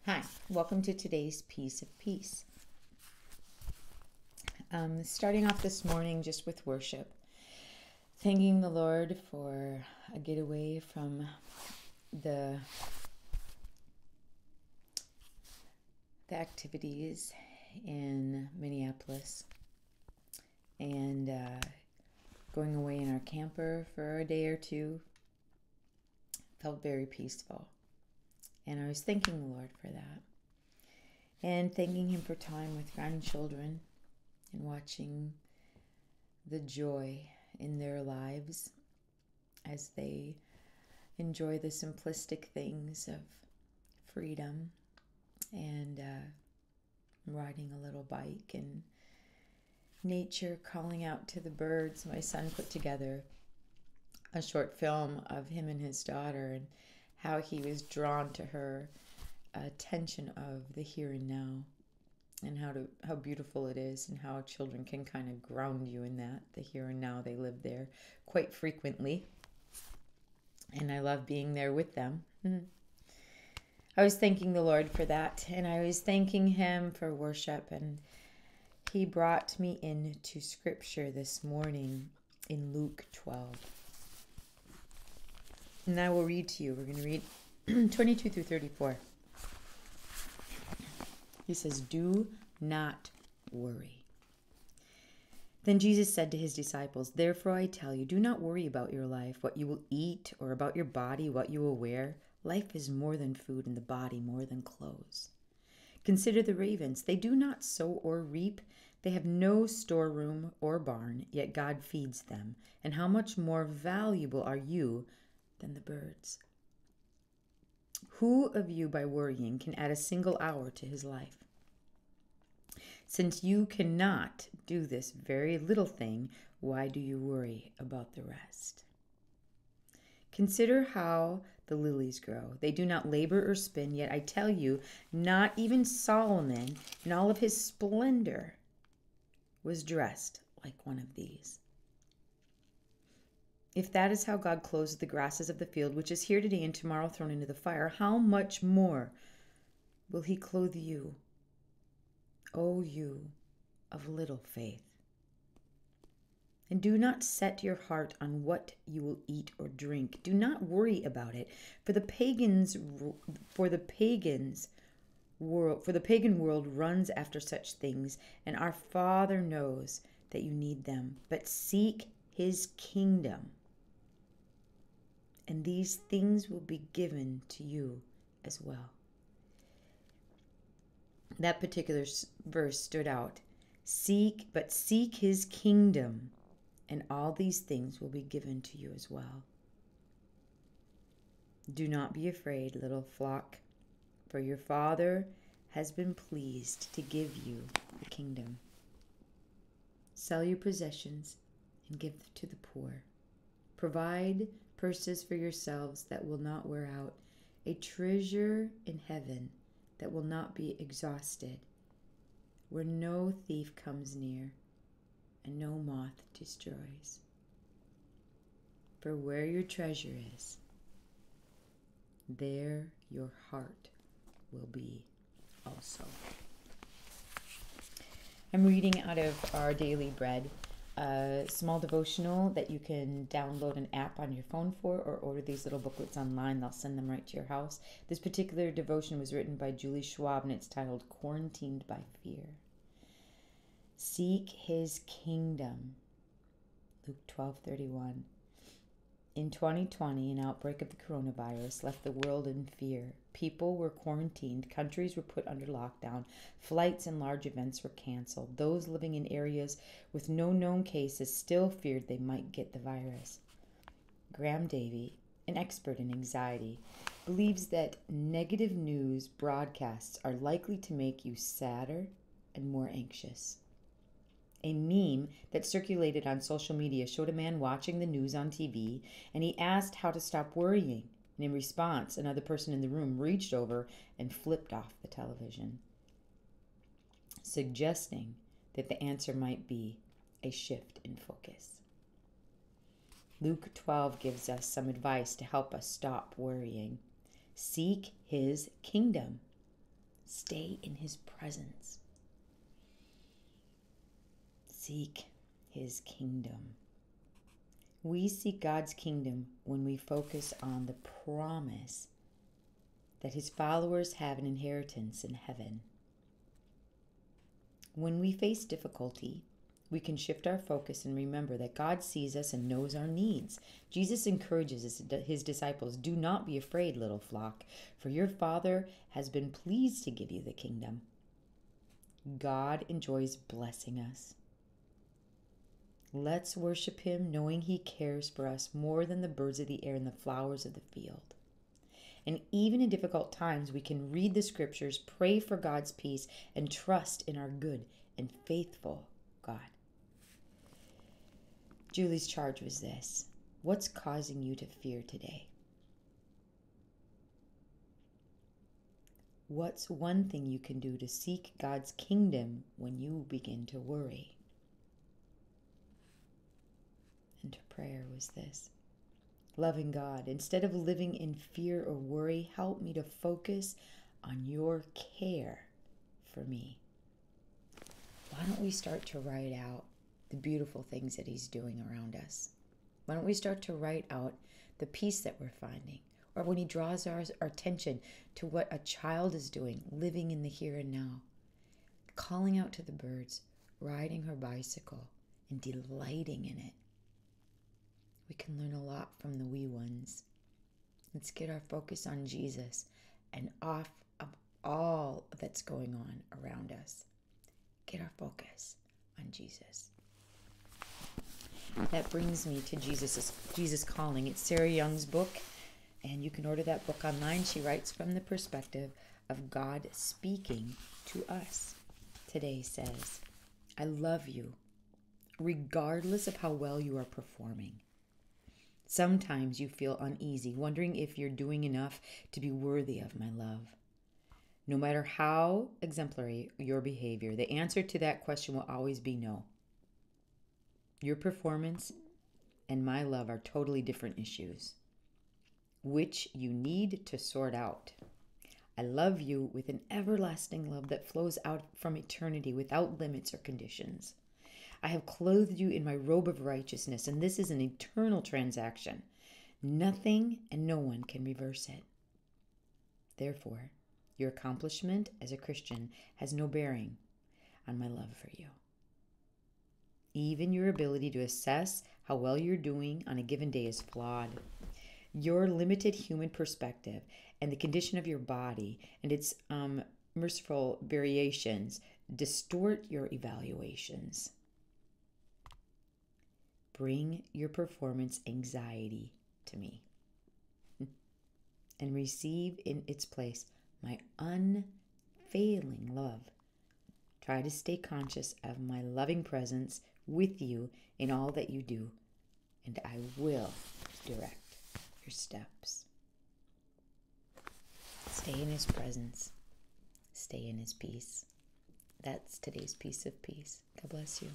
Hi, welcome to today's Piece of Peace. Starting off this morning just with worship, thanking the Lord for a getaway from the activities in Minneapolis and going away in our camper for a day or two. Felt very peaceful. And I was thanking the Lord for that. And thanking Him for time with grandchildren and watching the joy in their lives as they enjoy the simplistic things of freedom and riding a little bike and nature, calling out to the birds. My son put together a short film of him and his daughter and how he was drawn to her attention of the here and now, and how beautiful it is, and how children can kind of ground you in that, the here and now. They live there quite frequently, and I love being there with them. I was thanking the Lord for that, and I was thanking Him for worship, and He brought me into Scripture this morning in Luke 12. And I will read to you. We're going to read 22 through 34. He says, "Do not worry." Then Jesus said to His disciples, "Therefore I tell you, do not worry about your life, what you will eat, or about your body, what you will wear. Life is more than food, and the body more than clothes. Consider the ravens. They do not sow or reap. They have no storeroom or barn, yet God feeds them. And how much more valuable are you than the birds? Who of you, by worrying, can add a single hour to his life? Since you cannot do this very little thing, why do you worry about the rest? Consider how the lilies grow. They do not labor or spin, yet I tell you, not even Solomon in all of his splendor was dressed like one of these. If that is how God clothes the grasses of the field, which is here today and tomorrow thrown into the fire, how much more will He clothe you, O you of little faith? And do not set your heart on what you will eat or drink. Do not worry about it, for the pagan world runs after such things, and our Father knows that you need them. But seek His kingdom, and these things will be given to you as well. That particular verse stood out. Seek His kingdom, and all these things will be given to you as well. Do not be afraid, little flock, for your Father has been pleased to give you the kingdom. Sell your possessions and give to the poor. Provide purses for yourselves that will not wear out, a treasure in heaven that will not be exhausted, where no thief comes near and no moth destroys. For where your treasure is, there your heart will be also. I'm reading out of Our Daily Bread, a small devotional that you can download an app on your phone for, or order these little booklets online. They'll send them right to your house. This particular devotion was written by Julie Schwab, and it's titled Quarantined by Fear. Seek His kingdom. Luke 12:31. In 2020, an outbreak of the coronavirus left the world in fear. People were quarantined, countries were put under lockdown, flights and large events were canceled. Those living in areas with no known cases still feared they might get the virus. Graham Davey, an expert in anxiety, believes that negative news broadcasts are likely to make you sadder and more anxious. A meme that circulated on social media showed a man watching the news on TV, and he asked how to stop worrying. And in response, another person in the room reached over and flipped off the television, suggesting that the answer might be a shift in focus. Luke 12 gives us some advice to help us stop worrying. Seek His kingdom. Stay in his presence. Seek his kingdom. We seek God's kingdom when we focus on the promise that his followers have an inheritance in heaven. When we face difficulty, we can shift our focus and remember that God sees us and knows our needs. Jesus encourages his disciples, "Do not be afraid, little flock, for your Father has been pleased to give you the kingdom." God enjoys blessing us. Let's worship him, knowing he cares for us more than the birds of the air and the flowers of the field. And even in difficult times, we can read the scriptures, pray for God's peace, and trust in our good and faithful God. Julie's charge was this: what's causing you to fear today? What's one thing you can do to seek God's kingdom when you begin to worry? And her prayer was this: loving God, instead of living in fear or worry, help me to focus on your care for me. Why don't we start to write out the beautiful things that he's doing around us? Why don't we start to write out the peace that we're finding? Or when he draws our attention to what a child is doing, living in the here and now, calling out to the birds, riding her bicycle, and delighting in it. We can learn a lot from the wee ones. Let's get our focus on Jesus and off of all that's going on around us. Get our focus on Jesus. That brings me to Jesus Calling. It's Sarah Young's book, and you can order that book online. She writes from the perspective of God speaking to us. Today says, "I love you, regardless of how well you are performing. Sometimes you feel uneasy, wondering if you're doing enough to be worthy of my love. No matter how exemplary your behavior, the answer to that question will always be no. Your performance and my love are totally different issues, which you need to sort out. I love you with an everlasting love that flows out from eternity without limits or conditions. I have clothed you in my robe of righteousness, and this is an eternal transaction. Nothing and no one can reverse it. Therefore, your accomplishment as a Christian has no bearing on my love for you. Even your ability to assess how well you're doing on a given day is flawed. Your limited human perspective and the condition of your body and its merciful variations distort your evaluations. Bring your performance anxiety to me and receive in its place my unfailing love. Try to stay conscious of my loving presence with you in all that you do, and I will direct your steps." Stay in his presence. Stay in his peace. That's today's piece of peace. God bless you.